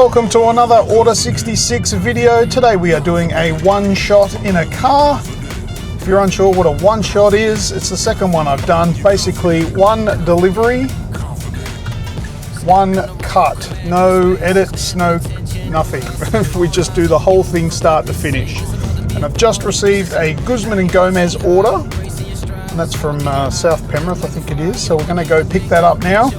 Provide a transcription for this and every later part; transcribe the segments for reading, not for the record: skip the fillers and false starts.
welcome to another Order 66 video. Today we are doing a one shot in a car. If you're unsure what a one shot is, it's the second one I've done. Basically one delivery, one cut, no edits, no nothing. We just do the whole thing start to finish. And I've just received a Guzman y Gomez order, and that's from South Penrith, I think it is. So we're going to go pick that up now.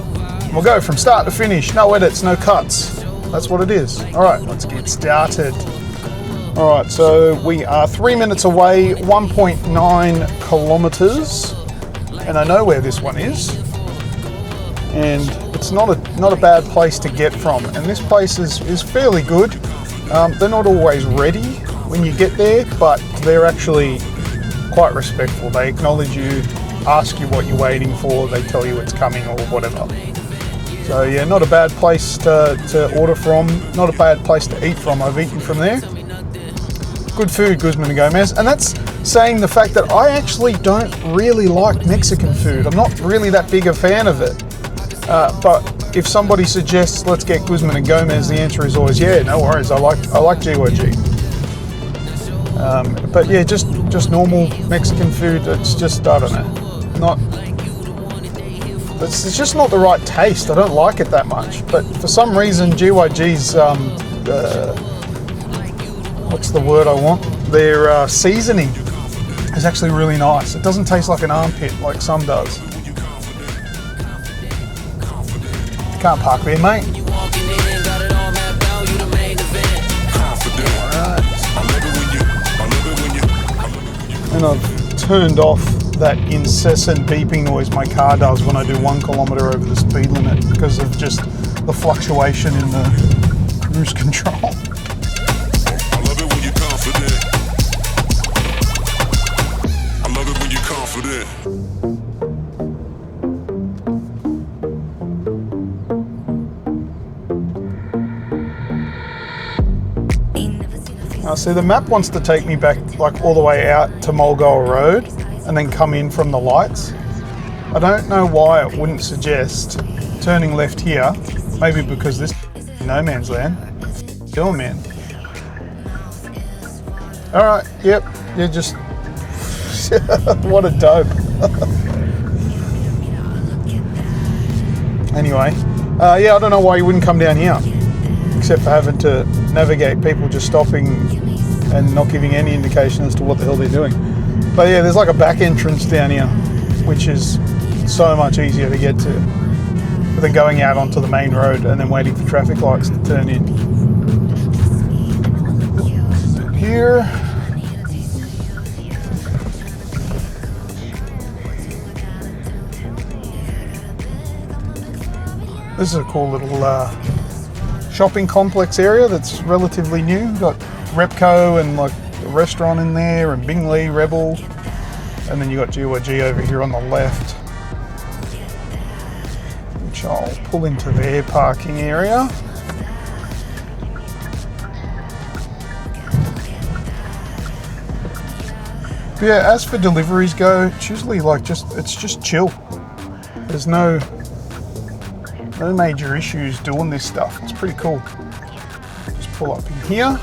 We'll go from start to finish, no edits, no cuts. That's what it is. All right, let's get started. All right, so we are 3 minutes away, 1.9 kilometers, and I know where this one is. And it's not a bad place to get from. And this place is fairly good. They're not always ready when you get there, but they're actually quite respectful. They acknowledge you, ask you what you're waiting for, they tell you it's coming or whatever. So yeah, not a bad place to order from, not a bad place to eat from. I've eaten from there. Good food, Guzman y Gomez. And that's saying the fact that I actually don't really like Mexican food. I'm not really that big a fan of it. But if somebody suggests let's get Guzman y Gomez, the answer is always yeah, no worries. I like GYG. But yeah, just normal Mexican food. It's just, I don't know, it's just not the right taste. I don't like it that much. But for some reason, GYG's what's the word I want? Their seasoning is actually really nice. It doesn't taste like an armpit like some does. Can't park there, mate. And I've turned off that incessant beeping noise my car does when I do 1 kilometre over the speed limit because of just the fluctuation in the cruise control. I love it when you're confident. I love it when you're confident. See, the map wants to take me back like all the way out to Mulgoa Road and then come in from the lights. I don't know why it wouldn't suggest turning left here. Maybe because this is no man's land. Doing, man. All right, yep, you're just what a dope. Anyway, yeah, I don't know why you wouldn't come down here, except for having to navigate people just stopping and not giving any indication as to what the hell they're doing. But yeah, there's like a back entrance down here, which is so much easier to get to than going out onto the main road and then waiting for traffic lights to turn in. Here. This is a cool little shopping complex area that's relatively new. Got Repco and like a restaurant in there and Bingley, Rebel, and then you got GYG over here on the left, which I'll pull into their parking area. But yeah, as for deliveries go, it's usually like it's just chill. There's no major issues doing this stuff. It's pretty cool. Just pull up in here.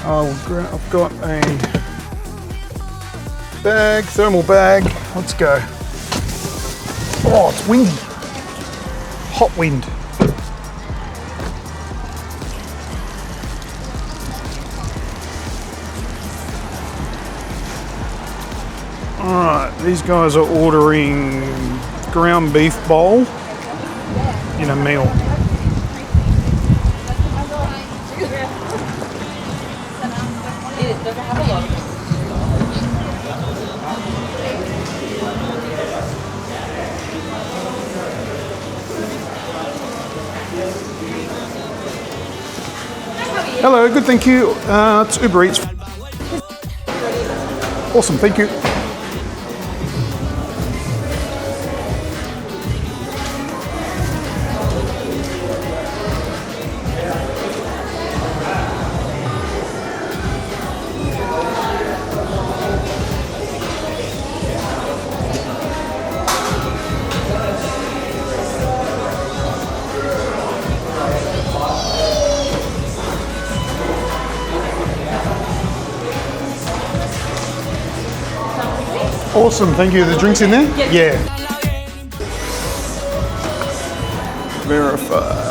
I've got a bag, thermal bag. Let's go. Oh, it's windy. Hot wind. Alright, these guys are ordering ground beef bowl in a meal. Hello, good, thank you. It's Uber Eats. Awesome, thank you. Awesome, thank you. The drinks in there? Yeah. Verified.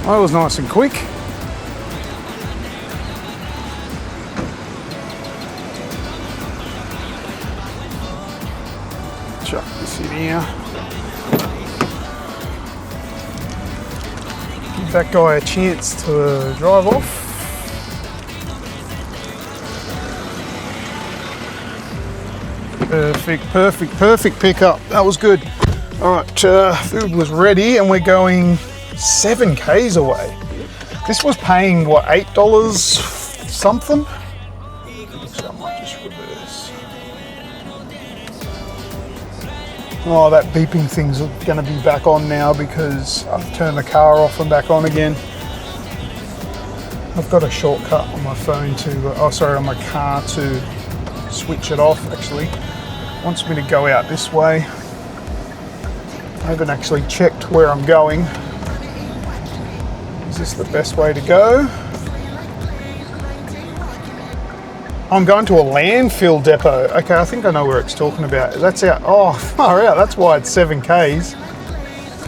That was nice and quick. Chuck this in here. Give that guy a chance to drive off. Perfect pickup. That was good. All right, food was ready and we're going 7 k's away. This was paying what, $8 something? So I might just reverse. Oh, that beeping thing's going to be back on now because I've turned the car off and back on again. I've got a shortcut on my phone on my car to switch it off. Actually, it wants me to go out this way. I haven't actually checked where I'm going. Is this the best way to go? I'm going to a landfill depot. Okay, I think I know where it's talking about. That's out. Oh, far out. That's why it's 7 k's.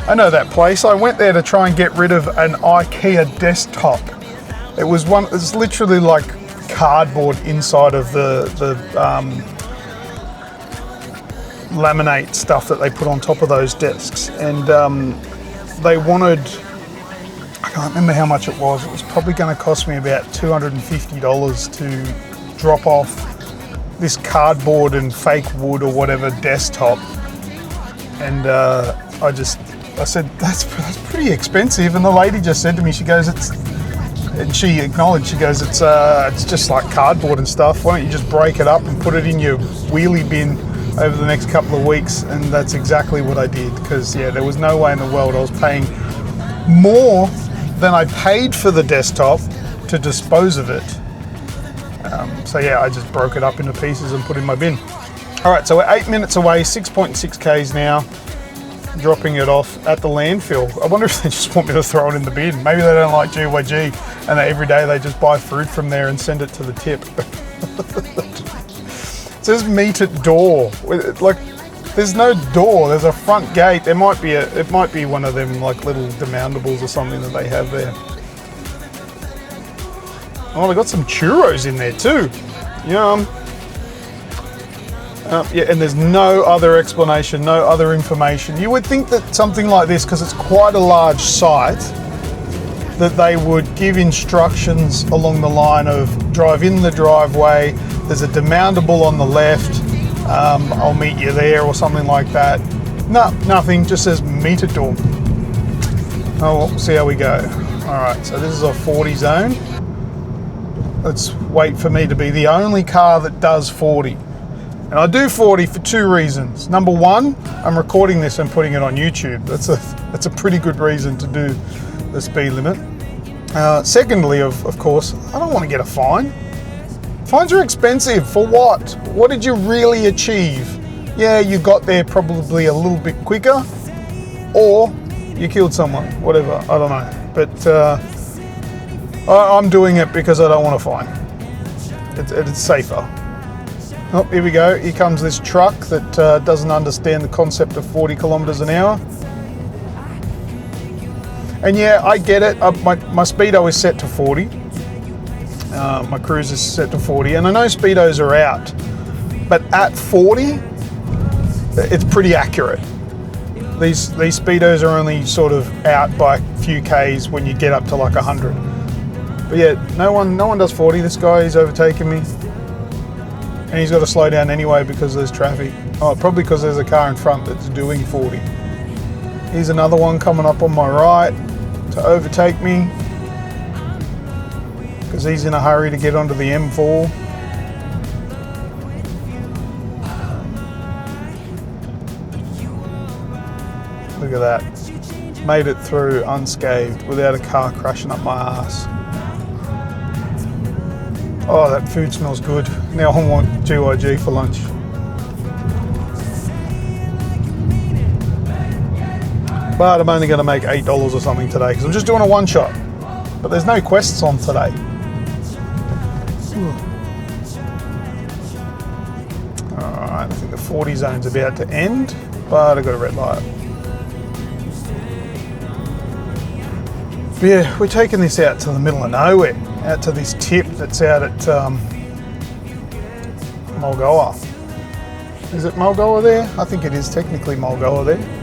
I know that place. I went there to try and get rid of an IKEA desktop. It was literally like cardboard inside of the laminate stuff that they put on top of those desks, and they wanted. I can't remember how much it was. It was probably going to cost me about $250 to drop off this cardboard and fake wood or whatever desktop. And I said, that's pretty expensive. And the lady just said to me, she goes, and she acknowledged, she goes, it's just like cardboard and stuff. Why don't you just break it up and put it in your wheelie bin over the next couple of weeks? And that's exactly what I did, because yeah, there was no way in the world I was paying more than I paid for the desktop to dispose of it. So yeah, I just broke it up into pieces and put it in my bin. All right, so we're 8 minutes away, 6.6 k's now, dropping it off at the landfill. I wonder if they just want me to throw it in the bin. Maybe they don't like GYG and that every day they just buy food from there and send it to the tip. It says meet at door. Like, there's no door, there's a front gate. It might be one of them like little demountables or something that they have there. Oh, they got some churros in there too. Yum. Yeah, and there's no other explanation, no other information. You would think that something like this, because it's quite a large site, that they would give instructions along the line of drive in the driveway, there's a demountable on the left, I'll meet you there or something like that. No, nothing, just says meet at door. Oh, we'll see how we go. All right, so this is a 40 zone. Let's wait for me to be the only car that does 40. And I do 40 for 2 reasons. Number one, I'm recording this and putting it on YouTube. That's a pretty good reason to do the speed limit. Secondly, of course, I don't want to get a fine. Fines are expensive. For what? What did you really achieve? Yeah, you got there probably a little bit quicker, or you killed someone, whatever, I don't know. But I'm doing it because I don't want a fine. It's safer. Oh, here we go. Here comes this truck that doesn't understand the concept of 40 kilometers an hour. And yeah, I get it. My speedo is set to 40. My cruise is set to 40, and I know speedos are out, but at 40, it's pretty accurate. These speedos are only sort of out by a few k's when you get up to like 100. But yeah, no one does 40. This guy is overtaking me, and he's got to slow down anyway because there's traffic. Oh, probably because there's a car in front that's doing 40. Here's another one coming up on my right to overtake me because he's in a hurry to get onto the M4. Look at that. Made it through unscathed without a car crashing up my ass. Oh, that food smells good. Now I want GYG for lunch. But I'm only going to make $8 or something today because I'm just doing a one shot. But there's no quests on today. Alright, I think the 40 zone's about to end, but I've got a red light. But yeah, we're taking this out to the middle of nowhere, out to this tip that's out at Mulgoa. Is it Mulgoa there? I think it is technically Mulgoa there.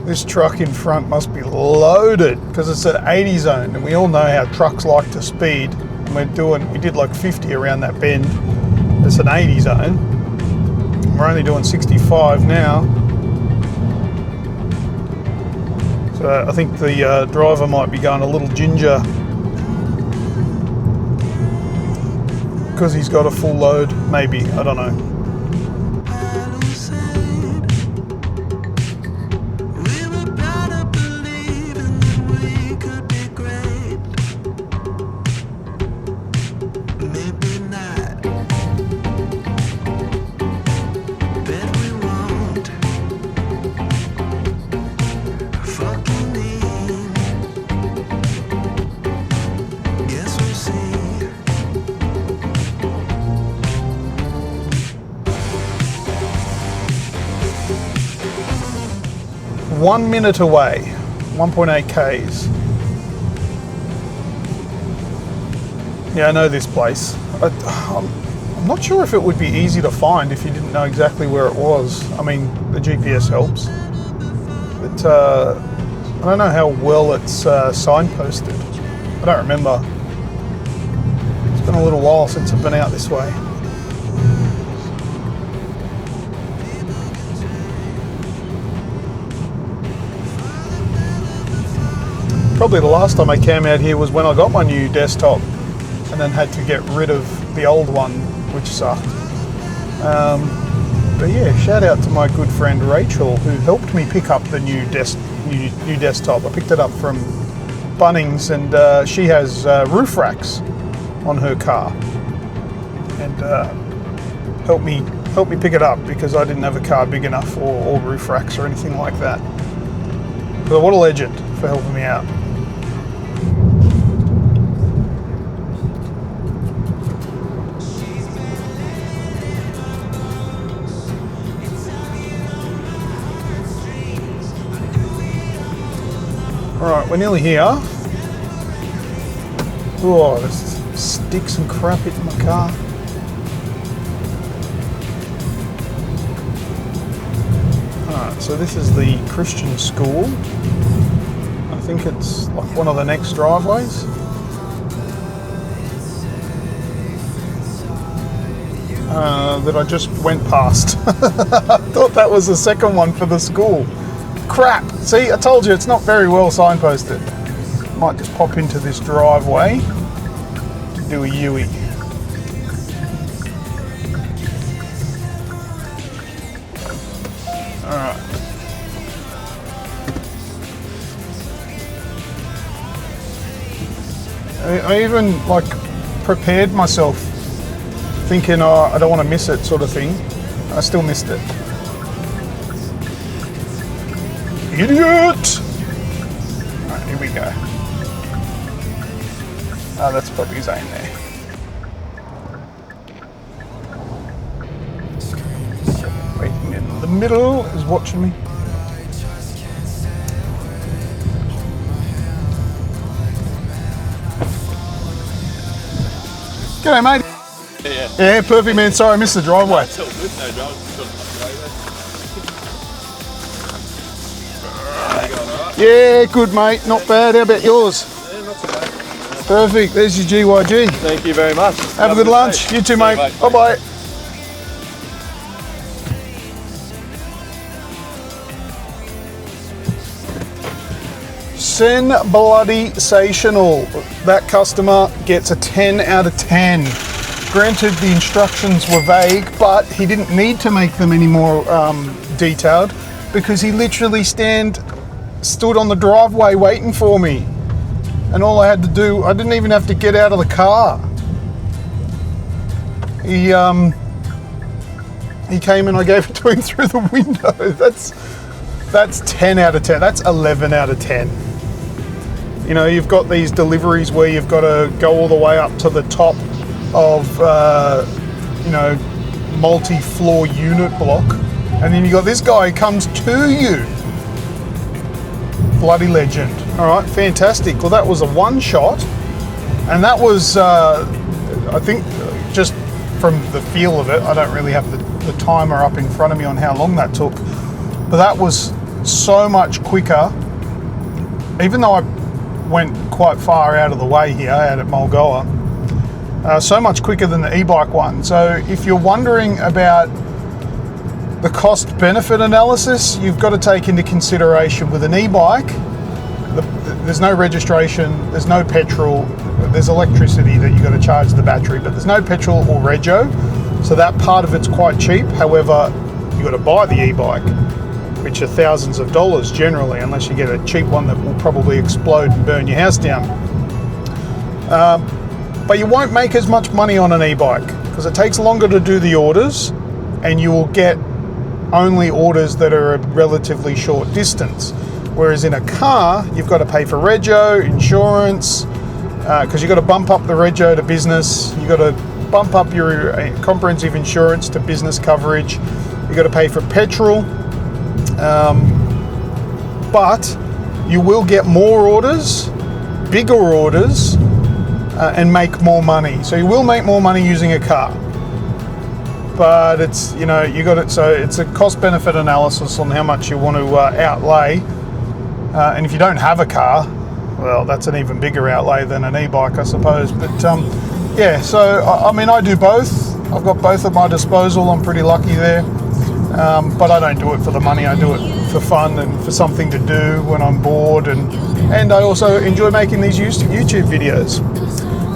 This truck in front must be loaded because it's at 80 zone, and we all know how trucks like to speed. And we did like 50 around that bend. It's an 80 zone. We're only doing 65 now. So I think the driver might be going a little ginger because he's got a full load, maybe, I don't know. One minute away, 1.8 Ks. Yeah, I know this place. I'm not sure if it would be easy to find if you didn't know exactly where it was. I mean, the GPS helps. But I don't know how well it's signposted. I don't remember. It's been a little while since I've been out this way. Probably the last time I came out here was when I got my new desktop and then had to get rid of the old one, which sucked. But yeah, shout out to my good friend Rachel, who helped me pick up the new desktop. I picked it up from Bunnings, and she has roof racks on her car, and helped me helped me pick it up because I didn't have a car big enough or roof racks or anything like that. But what a legend for helping me out. Alright, we're nearly here. Oh, there's sticks and crap hitting my car. Alright, so this is the Christian school. I think it's like one of the next driveways. That I just went past. I thought that was the second one for the school. Crap! See, I told you it's not very well signposted. Might just pop into this driveway to do a U-ey. Alright. I even like prepared myself thinking, oh, I don't want to miss it sort of thing. I still missed it. Idiot! Alright, here we go. Oh, that's probably Zane there. Waiting in the middle is watching me. G'day, mate. Yeah, perfect, man. Sorry, I missed the driveway. It's all good, no drama. Yeah, good, mate. Not bad. How about yours? Yeah, not too bad. Perfect. There's your GYG. Thank you very much. Have a good lunch. Day. You too, mate. mate. Bye-bye. Sensational. That customer gets a 10 out of 10. Granted, the instructions were vague, but he didn't need to make them any more detailed because he literally stood on the driveway waiting for me. And all I had to do, I didn't even have to get out of the car. He came and I gave it to him through the window. That's 10 out of 10. That's 11 out of 10. You know, you've got these deliveries where you've got to go all the way up to the top of, you know, multi-floor unit block. And then you got this guy who comes to you. Bloody legend. All right, fantastic. Well, that was a one shot. And that was, I think, just from the feel of it, I don't really have the timer up in front of me on how long that took. But that was so much quicker. Even though I went quite far out of the way here, out at Mulgoa, so much quicker than the e-bike one. So if you're wondering about the cost-benefit analysis, you've got to take into consideration with an e-bike, there's no registration, there's no petrol, there's electricity that you've got to charge the battery, but there's no petrol or rego, so that part of it's quite cheap. However, you've got to buy the e-bike, which are thousands of dollars generally, unless you get a cheap one that will probably explode and burn your house down. But you won't make as much money on an e-bike because it takes longer to do the orders and you will get only orders that are a relatively short distance. Whereas in a car, you've got to pay for rego, insurance, because you've got to bump up the rego to business, you've got to bump up your comprehensive insurance to business coverage, you've got to pay for petrol, but you will get more orders, bigger orders, and make more money. So you will make more money using a car. But it's, you know, you got it. So it's a cost-benefit analysis on how much you want to outlay. And if you don't have a car, well, that's an even bigger outlay than an e-bike, I suppose. But yeah, so I mean, I do both. I've got both at my disposal. I'm pretty lucky there. But I don't do it for the money. I do it for fun and for something to do when I'm bored. And I also enjoy making these YouTube videos.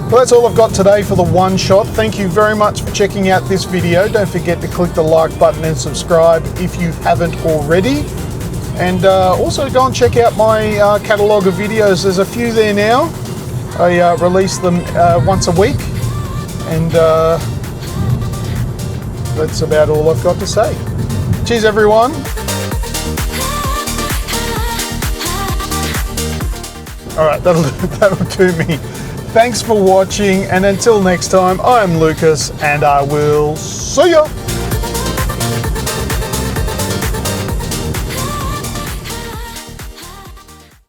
Well, that's all I've got today for the one shot. Thank you very much for checking out this video. Don't forget to click the like button and subscribe if you haven't already. And also go and check out my catalogue of videos. There's a few there now. I release them once a week. And that's about all I've got to say. Cheers, everyone. All right, that'll do me. Thanks for watching, and until next time, I am Lucas, and I will see ya.